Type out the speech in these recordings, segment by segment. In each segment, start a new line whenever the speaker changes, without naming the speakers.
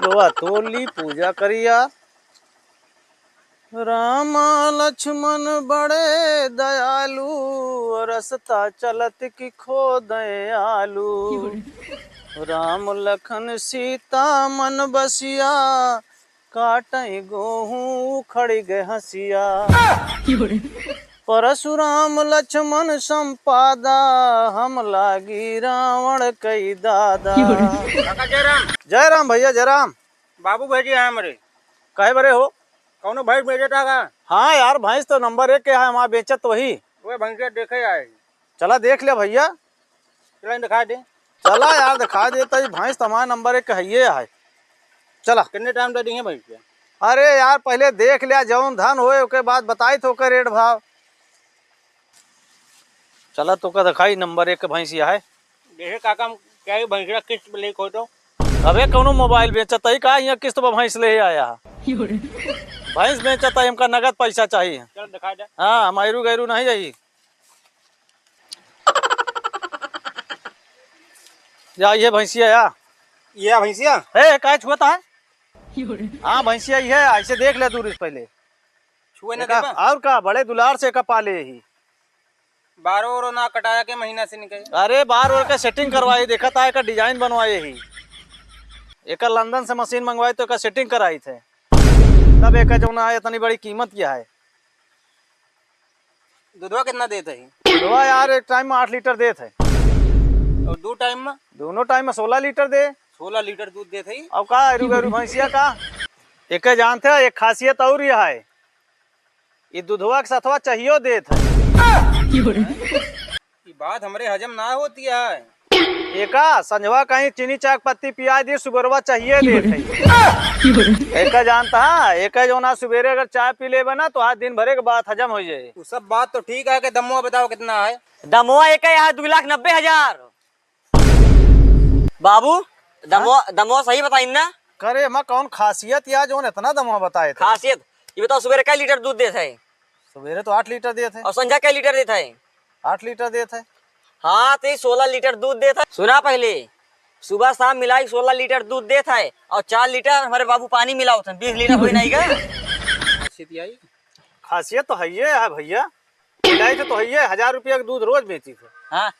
लोहा तोली पूजा करिया। राम लक्ष्मण बड़े दयालु, रसता चलत की खो दयालु। राम लखन सीता मन बसिया, काटई गोहूं उखड़ गए हसिया। परशुराम लक्ष्मण संपादा, हम लागी रावण कई दादा।
काका जयराम।
जय राम भैया जय राम।
बाबू भेजे हैं हमारे।
काहे बरे हो?
कौनो भैंस भेजे था का?
हाँ यार भैंस तो नंबर 1 के है, हमारा बेचत वही।
वो भैंस देखे आए।
चला देख ले भैया।
चला दिखा दे।
चला यार दिखा देता ही, भैंस तो हमारा नंबर 1 है। चला।
कितने टाइम दे देंगे भैंस के?
अरे यार पहले देख लिया, जौन धन होए उसके बाद बताई तो के रेट भाव। चला तो का दिखाई नंबर 1 भैंसिया है।
देखे काका क्या ही भैंस किस्त पे ले तो।
अबे कौनो मोबाइल बेचता ही का, यहाँ किस्त पर भैंस ले आया। भैंस बेचता ही, हमका नगद पैसा चाहिए।
चल दिखा दे।
हाँ मैरू गैरू नहीं जाइए। या ये भैंसिया या
ये भैंसिया
है काय छुआता है। हाँ भैंसिया ही है, ऐसे देख ले दूर से पहले।
छुए ना देबा?
और का बड़े दुलार से का पाले ही।
12 और ना कटाया के महीना से निकले।
अरे बार और का सेटिंग करवाई, देखा था एक डिजाइन बनवाए ही। एक लंदन से मशीन मंगवाई तो एक सेटिंग कराई थे, तब एक जो ना इतनी बड़ी कीमत क्या है।
दूधवा कितना देते है?
दूधवा यार एक टाइम में 8 लीटर देते है,
और दो टाइम में?
दोनों टाइम में 16 लीटर दे।
16 लीटर दूध देते है।
अब का अरू गरू भैंसिया का एक जानते है, एक खासियत और यह है, ये दूधवा के साथवा चाहिए देत है।
ये बात हमरे हजम ना होती है।
एका संजवा कहीं चीनी चाक पत्ती पियाज दी, सुबरवा चाहिए देत है। एक जानता है, एक जो ना सुबेरे अगर चाय पी ले बना तो आज दिन भरे के बाद हजम हो जाए।
वो सब बात तो ठीक है कि दमुआ बताओ कितना है?
दमोआ एक है यहाँ 2,90,000। बाबू दमोआ सही बताई ना?
करे माँ कौन खासियत या जो इतना दमवा बताए थे।
खासियत ये बताओ, सुबह कै लीटर दूध देता है?
सवेरे तो 8 लीटर देते हैं।
और संध्या कै लीटर देता है?
8 लीटर देते हैं।
हाँ तो 16 लीटर दूध देता है। सुना पहले, सुबह शाम मिलाई 16 लीटर दूध देता है, और 4 लीटर हमारे बाबू पानी मिला होता है। 20 लीटर हो नहीं गया।
खासियत तो है भैया, मिलाई तो है। 1000 रुपया का दूध रोज बेची थे।
हाँ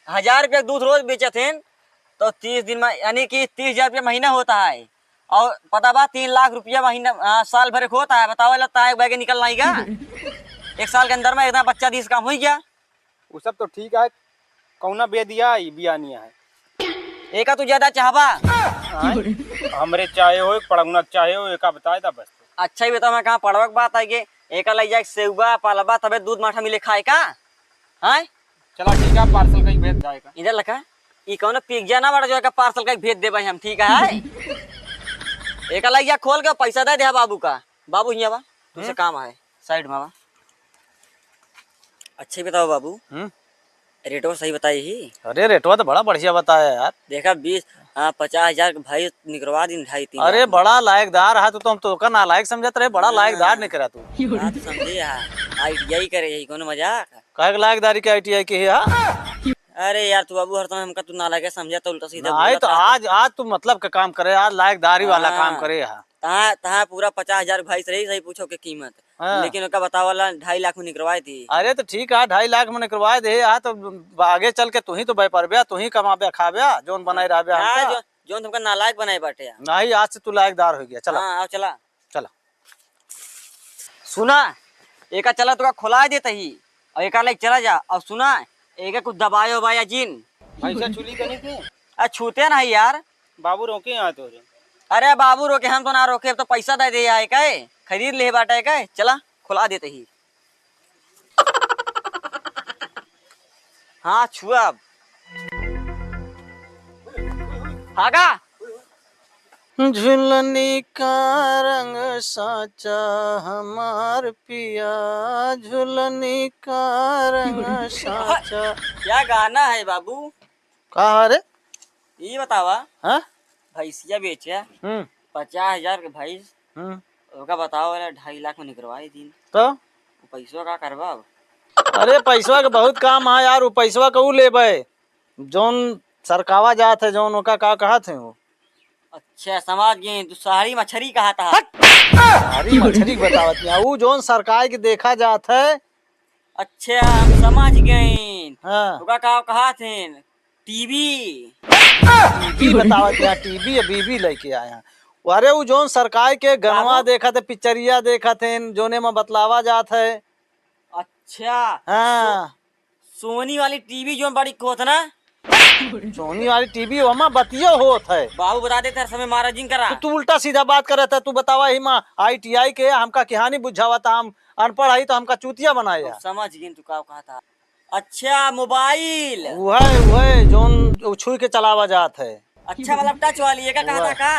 1000 रुपया दूध रोज बेचे थे, तो 30 दिन में यानी कि 30,000 रुपया महीना होता है। और पता बा 3 लाख रुपया महीना साल भर होता है। बताओ लगता है बैग निकलना ही का? एक साल के अंदर में इतना बच्चा 10 काम हो गया।
वो सब तो ठीक है, कौना बे दिया बियानिया है।
एका तू ज्यादा चाहबा?
हमरे चाहे हो पढ़ना चाहे हो एका बताए था बस।
अच्छा ही बताओ, मैं कहाँ पढ़वा के बात है कि एका लग जाए सेवा पालबा तबे दूध माठा मिले खाए का? हाँ
चला ठीक है, पार्सल का ही भेज जाएगा।
इधर लखा ये कौन पिज्जा ना बड़ा जो है पार्सल का भेज दे भाई हम, ठीक है? एक लग जा खोल के पैसा दे दे बाबू का। बाबू हिया बा तुझसे काम है साइड में बा। अच्छा ही बताओ बाबू, रेटो सही बताई ही?
अरे रेटवा तो बड़ा बढ़िया बताया यार।
देखा 50,000 भाई निकलवा दी 2.5-3।
अरे बड़ा लायकदार है, तो हम तो का नालायक समझत रहे, बड़ा लायकदार निकला तू।
बात समझे यार, ITI करे यही कौन मजाक?
काहे लायकदारी के ITI के है?
अरे यार तू बाबू हर समय हमका तू नालायक समझा तो उल्टा सीधा
नहीं तो आज तू मतलब का काम करे, आज लायकदारी वाला काम करे है।
तहाँ पूरा 50,000 भाई से सही पूछो के कीमत।
हाँ।
लेकिन उसका बताओ वाला 2.5 लाख में निकलवाई थी।
अरे तो ठीक है, 2.5 लाख में निकलवाए दे। तो आगे चल के तू ही तो व्यापार ब्या, तू ही कमाबे खाबे, जोन बनाए रहा
जो तुमका नालायक बनाए बाटे।
नहीं आज से तू लायकदार हो गया। चला
हाँ चला
चला।
सुना एका चला तुका खुला देता ही, और एका लाइक चला जा। और सुना एक कुछ दबाए उबाया जिन
ऐसा चुली का नहीं थे?
छूते नहीं यार।
बाबू रोके यहाँ तो रे।
अरे बाबू रोके हम तो ना रोके, अब तो पैसा दे दे आए का खरीद ले बाटा का। चला खुला देते ही। हाँ छुआ अब आगा।
झुलनी का रंग साचा हमार पिया, झुलनी का रंग साचा।
क्या गाना है बाबू?
कहा रे?
ये बतावा।
हाँ
भैंसिया बेचे 50,000 के भैंस, उसका बताओ 2.5 लाख में निकलवाई दिन।
तो
पैसों का करवा?
अरे पैसवा के बहुत काम है यार। वो पैसवा का ले जोन सरकावा जात है, जोन ओका का कहत है वो
अच्छा समझ गए, तू सारी मछली कहा था।
अरे मछली के बतावत नहीं ऊ जोन सरकार के देखा जात है।
अच्छा हम समझ गए।
हाँ
तो का कहा थे टीवी।
टीवी बतावत यहाँ टीवी या बीबी लेके आया। अरे वो जोन सरकार के गनवा
बाबू।
देखा थे, पिक्चरिया देखा थे, जोने में बतलावा जात है।
अच्छा
हाँ
सोनी वाली टीवी जो बड़ी होत ना।
सोनी वाली टीवी वमा बतियो होत है।
बाबू बता देते समय महाराज जी करा।
तो तू उल्टा सीधा बात कर रहा था। तू बतावा ही माँ ITI के हमका कहानी बुझावा था। हम अनपढ़ आई तो हमका चूतिया बनाया।
समझ गए तू का कहा था। अच्छा मोबाइल।
वह जोन छुई के चलावा जात है।
अच्छा मतलब टच वाली है का कहा था का।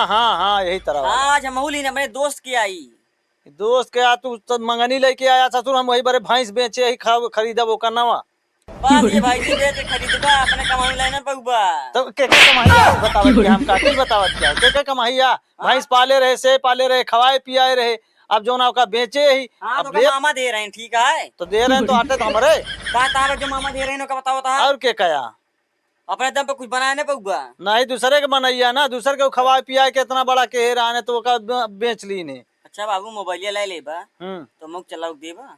हाँ यही तरह वाला।
आज हम मूली ने अपने दोस्त की आई।
दोस्त के तू तो मंगनी लेके आया ससुर। हम वही बड़े भैंस बेचे ही खरीदब ओकर नवा।
बस ये भाई जी बेच खरीदबा अपने कमाई लेने पऊबा।
तो के कमाइया बतावत क्या हमका की बतावत क्या के कमाइया। भैंस पाले रहे से पाले रहे खवाए पियाए रहे। अब जो ना का बेचे ही।
हाँ तो
अब ले
मामा दे रहे हैं ठीक है।
तो दे रहे हैं तो आटे तो हमारे
का तावे जो मामा दे रहे हैं का बताओ था।
और के कया
अपने दम पे कुछ बनाया नहीं पऊबा।
नहीं दूसरे के बनैया ना। दूसरे के खवाए पियाए के इतना बड़ा केहर आने तो ओका बेच ली ने।
अच्छा बाबू मोबाइल ले लेबा
हम्म
तो मुक चलाऊ देबा।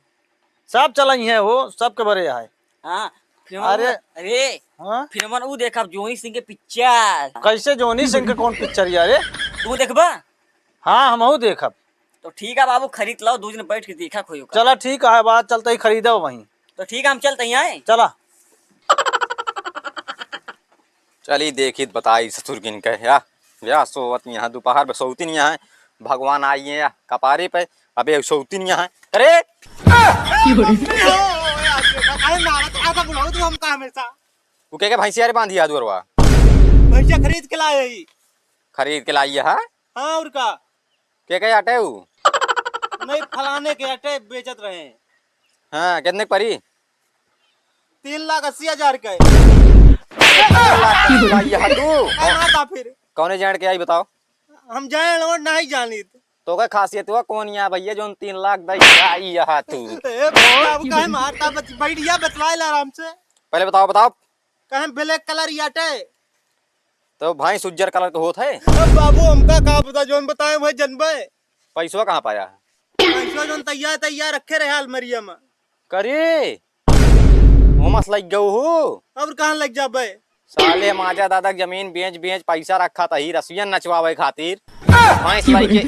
सब चलाई है वो सबके बड़े है।
हाँ फिर
अरे हाँ
फिर मन वो देखा जोनी सिंह के पिक्चर।
कैसे जोनी सिंह के कौन पिक्चर यार।
तू देखबा।
हाँ हमहू देखब।
तो ठीक है बाबू खरीद लाओ 2 दिन बैठ के देखा खोई का।
चला ठीक है बात चलते ही खरीदो वहीं।
तो ठीक है हम चलते हैं आए।
चला
चली देखी बताई ससुर किन के या सोवत यहाँ दोपहर में सौतीन यहाँ है। भगवान आई है या कपारे पे अबे सौतीन यहाँ है। अरे तू क्या भैंसिया रे बांधी दुअरवा।
भैंसिया खरीद के लाए ही।
खरीद के लाई है।
हाँ और का
क्या आटे ऊ
नहीं फलाने के अटे बेचत रहे हैं।
हाँ कितने की परी
3,80,000 का
तू
मारता फिर।
कौन जान के आई बताओ।
हम जाए और नहीं जानी
तो क्या खासियत हुआ कौन यहाँ भैया जो 3 लाख दई आई यहाँ तू।
बाबू काहे मारता बैठिया बतलाए आराम से।
पहले बताओ
कहे ब्लैक कलर याटे।
तो भैंस उज्जर कलर का होता है।
बाबू हमका का पता जो हम बताए वही जनबे।
पैसवा कहाँ पाया
जो तैयार रखे रहे अलमरिया में।
करे वो मस लग गऊ हो।
और कहाँ लग जाबे।
साले माजा दादा जमीन बेच पैसा रखा था ही रसियन नचवावे खातिर भैंस लाई के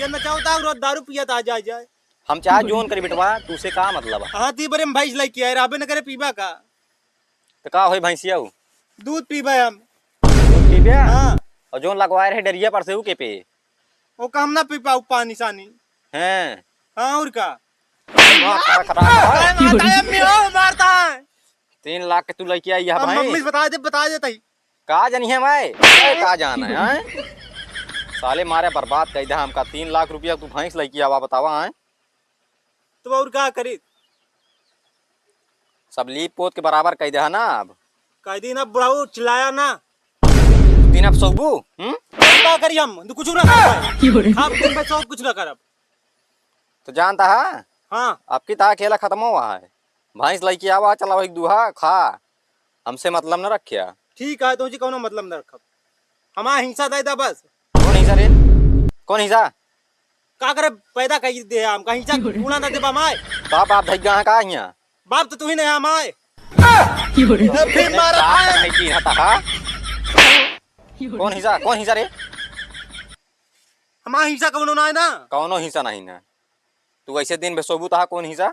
नचावता रोज दारू पियत आ जाए।
हम चाहे जोन करी बिटवा तू से का मतलब है।
हाँ ती बरे में भैंस लाई किया राबे न करे पीबा का।
तो का होई भैंसिया ऊ
दूध पीबा हम।
दूध पीबे।
हाँ
और जोन लगवाए रहे डरिया पर से ऊ के पे
वो का हम ना पी पाऊ पानी सानी।
हैं
हाँ और का
खराब
मारता है।
3 लाख के तू लड़की आई है
मम्मी
भाई
बता देता ही।
का जानी है मैं का जाना है। साले मारे बर्बाद कर दिया हमका 3 लाख रुपया तू भैंस लड़की आवा बतावा है।
तो और का करी
सब लीप पोत के बराबर कह दिया ना। अब
कह दी ना बुढ़ाऊ चिल्लाया ना।
दिन अब सोबू
क्या करी हम तो कुछ ना कर आप दिन में सब कुछ ना करब।
तो जानता है
हाँ
आपकी ता खेला खत्म हुआ है। भैंस लड़की आवा चला वही दूहा खा हमसे मतलब न रखिया।
ठीक है तो जी कौनो मतलब न रखब। हमारा हिंसा दे दा बस।
कौन हिस्सा रे कौन हिस्सा
का करे पैदा कही दे हम कहीं जा कूड़ा ना दे माय।
बाप आप धैगा का यहाँ
बाप तो तू ही नहीं हमारे।
फिर मारा है की हता हा कौन हिस्सा रे
हमारा हिंसा कौनो ना है ना।
कौनो हिस्सा नहीं ना। तू ऐसे दिन में सोबू ता कौन हिस्सा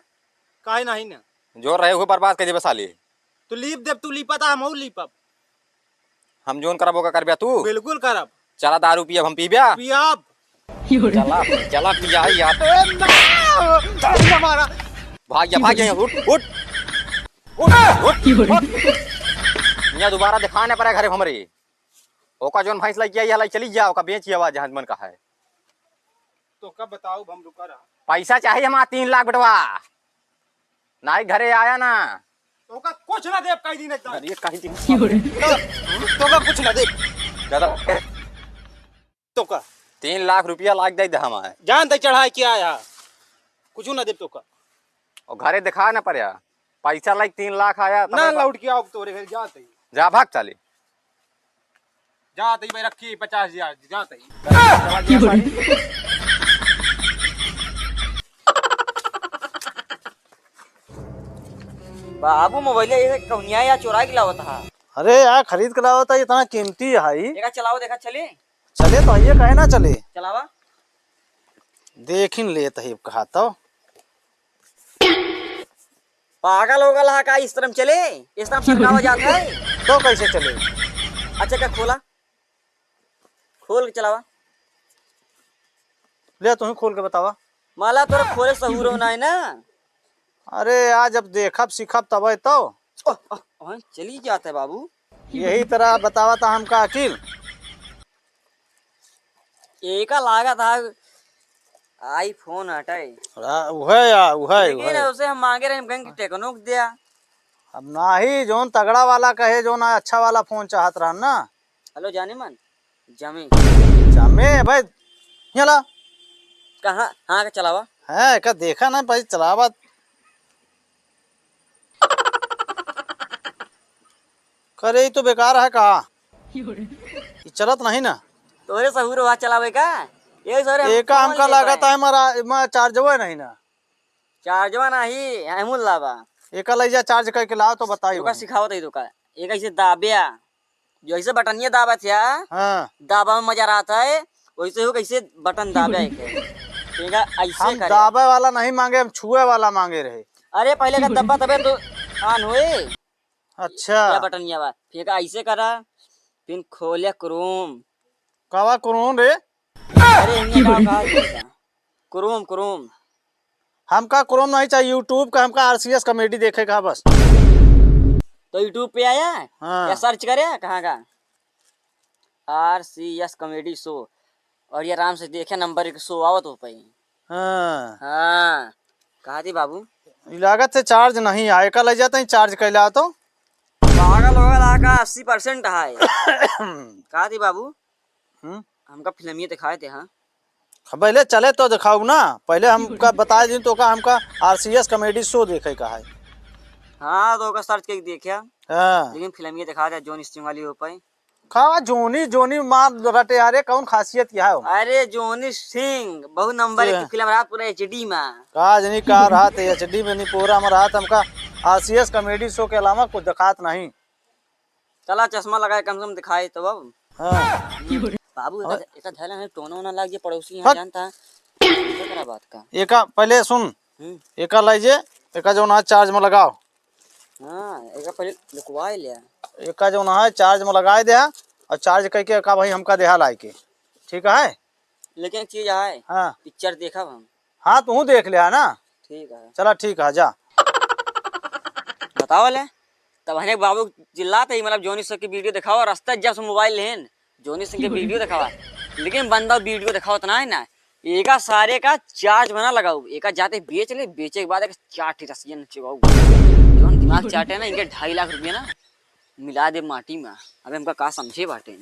काहे नहीं ना।
जो रहे हुए बर्बाद कर दे साले।
तो लीप देव तू लीपा था हम लीपब।
हम जोन करब ओका करबिया तू
बिल्कुल करब।
चला दारू पिया हम पीबिया
पियाब
चला चला पिया यार भाग जा उठ उठ यहाँ दोबारा दिखाने पड़े घरे हमरे ओका जोन भैंस लगी आई हलाई चली जा ओका बेच आवा जहां मन का है।
तो कब बताओ हम रुका रहा।
पैसा चाहिए हमारा 3 लाख बेटवा नाई घरे आया ना।
तो का कुछ ना दे कहीं दिन एकदम।
अरे कहीं दिन
तो का कुछ ना दे तो का
3 लाख रुपया लाग दे हमारे
जान दे चढ़ाई किया आया कुछ ना दे तो का
और घरे दिखा ना पड़े पैसा लाग 3 लाख आया
ना लौट के आओ तोरे घर जाते
जा भाग चले
जाते ही भाई रखी 50,000 जाते ही।
बाबू मोबाइल ये कौनिया या चुरा के लावत हा।
अरे यार खरीद के लाओ तो इतना कीमती है भाई।
देखा चलाओ, देखा चले
चले तो ये कहे ना चले,
चलावा।
देखिन ले तो कहा तो
पागल हो गया का, इस तरह चले, इस तरह सरकावा जाता है।
तो कैसे चले?
अच्छा क्या खोला, खोल के चलावा।
ले तुम्हें खोल के बतावा।
माला तोरा खोले सहूर होना है ना।
अरे यार जब देखब सीखब तब तो
चली जाता है बाबू।
यही तरह बतावा था हमका अकील।
एक लागा था आईफोन हटाए,
उहे
उसे हम मांगे रहे बैंक टेक्नो दिया।
अब ना ही जोन तगड़ा वाला कहे, जो ना अच्छा वाला फोन चाहत रहा ना।
हेलो जाने मन जमी
जामे भाई यहाँ
कहाँ, हाँ का चलावा
है का देखा ना भाई चलावा। करे तो बेकार है कहा, चलत नहीं ना।
तोरे सहूर वहाँ चलावे का ये सरे
एक हमका लागत है हमारा चार्जवा नहीं ना।
चार्जवा नहीं हमूल लावा।
एक ले जा चार्ज करके लाओ तो बताइए।
का सिखावत है तो का एक ऐसे दाबिया, जो ऐसे बटनिया दाबा था।
हाँ
दाबा में मजा आता है, वैसे हो कैसे बटन दाबे ठीक है ऐसे
हम
करे।
दाबे वाला नहीं मांगे, हम छुए वाला मांगे रहे।
अरे पहले का दब्बा तबे तो ऑन हुए।
अच्छा
या बटन या बात फिर ऐसे करा, फिर खोले क्रोम।
कावा करून रे?
अरे क्रोम क्रोम
हमका क्रोम नहीं चाहिए, यूट्यूब का हमका RCS कॉमेडी देखे का बस।
तो यूट्यूब पे आया
हाँ।
या सर्च करे कहाँ का RCS कॉमेडी शो, और ये आराम से देखे नंबर एक शो आवत हो पाई।
हाँ
हाँ कहा थी बाबू,
लागत से चार्ज नहीं आए, का ले जाते हैं चार्ज कैला तो
पागल होगा का 80% है। कहा थी बाबू हमका फिल्मिया दिखाए थे। हाँ
पहले चले तो दिखाओ ना, पहले हमका बता दी तो का हमका RCS कॉमेडी शो देखे का है।
हाँ तो सर्च करके देखा,
हाँ
लेकिन फिल्मिया दिखा था जोन स्टिंग वाली हो पाई।
खावा जोनी जोनी मार रटे यारे, कौन खासियत क्या है?
अरे जोनी सिंह बहु नंबर की फिल्म रहा पूरा HD में।
काज नहीं का रहा थे HD में नहीं पूरा में रहा था। हमका RCS कॉमेडी शो के अलावा कुछ दिखात नहीं।
चला चश्मा लगाए कम से कम दिखाए तो बाबू।
हाँ
बाबू ऐसा झला है, टोना वोना लग जाए पड़ोसी यहाँ जानता है क्या बात का।
एका पहले सुन, एका लीजिए, एका जो ना चार्ज में लगाओ।
हाँ एक पहले लिखवाए लिया,
एका जो ना है चार्ज में लगाए दे और चार्ज करके का भाई हमका देहा लाई के, ठीक है।
लेकिन एक चीज है,
हाँ
पिक्चर देखा हम।
हाँ तू देख लिया ना,
ठीक है
चला ठीक है जा।
बताओ ले तब हने बाबू चिल्लाते ही, मतलब जोनी सिंह की वीडियो दिखाओ, रास्ता जब से मोबाइल लेन जोनी सिंह की वीडियो दिखावा। लेकिन बंदा वीडियो दिखाओ तो ना है ना, एका सारे का चार्ज बना लगाऊ, एका जाते बेच ले, बेचे के बाद एक चाट रसिया नचवाऊ। जो दिमाग चाटे ना इनके 2.5 लाख रुपया ना मिला दे माटी में। अबे हमका का समझे बाटे।